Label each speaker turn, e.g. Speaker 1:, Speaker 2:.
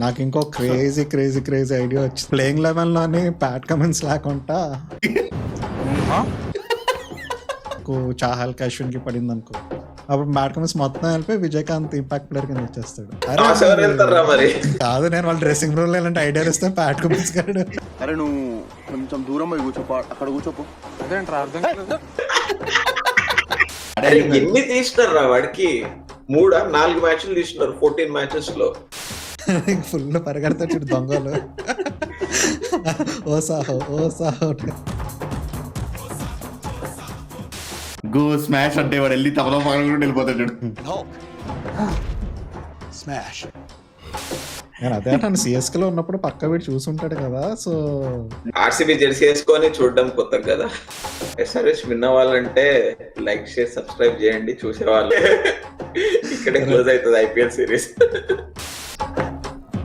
Speaker 1: నాకు ఇంకో crazy crazy crazy idea వచ్చింది. ప్లేయింగ్ లెవెన్ లోని ప్యాట్ కమిన్స్ లేకుండా చాహల్ అశ్విన్ కి పడింది అనుకో, అప్పుడు ప్యాట్ కమిన్స్ మొత్తం వెళ్ళిపోయి విజయకాంత్ ఇంపాక్ట్ ప్లేయర్ కింద వచ్చేస్తాడు.
Speaker 2: మరి
Speaker 1: కాదు, నేను వాళ్ళ డ్రెస్సింగ్ రూమ్ లో ఇలాంటి ఐడియాలు ఇస్తే ప్యాట్ కమిన్స్ గాడు
Speaker 3: అరే నువ్వు కొంచెం దూరం పోయి కూర్చోపో, అక్కడ కూర్చోపో.
Speaker 2: ఎన్ని తీసినారా వాడికి? 3-4 మ్యాచ్లు తీసినారు 14 మ్యాచెస్ లో.
Speaker 1: ఫుల్ పరిగెడతా చూడు దొంగలు. ఓ సాహో ఓ సాహో.
Speaker 4: గో స్మాష్ అంటే వాడు వెళ్ళి తమలో పగల కూడా వెళ్ళిపోతాడు.
Speaker 3: స్మాష్.
Speaker 1: నేను అదే అంటాను, సిఎస్కే లో ఉన్నప్పుడు పక్క వీడు చూసుంటాడు కదా. సో
Speaker 2: ఆర్సీబీ జెర్సీ వేసుకొని చూడడం కొత్త కదా. ఎస్ఆర్ఎస్ విన్న వాళ్ళంటే లైక్ షేర్ సబ్స్క్రైబ్ చేయండి. చూసేవాళ్ళు ఇక్కడే క్లోజ్ అవుతుంది ఐపీఎల్ సిరీస్.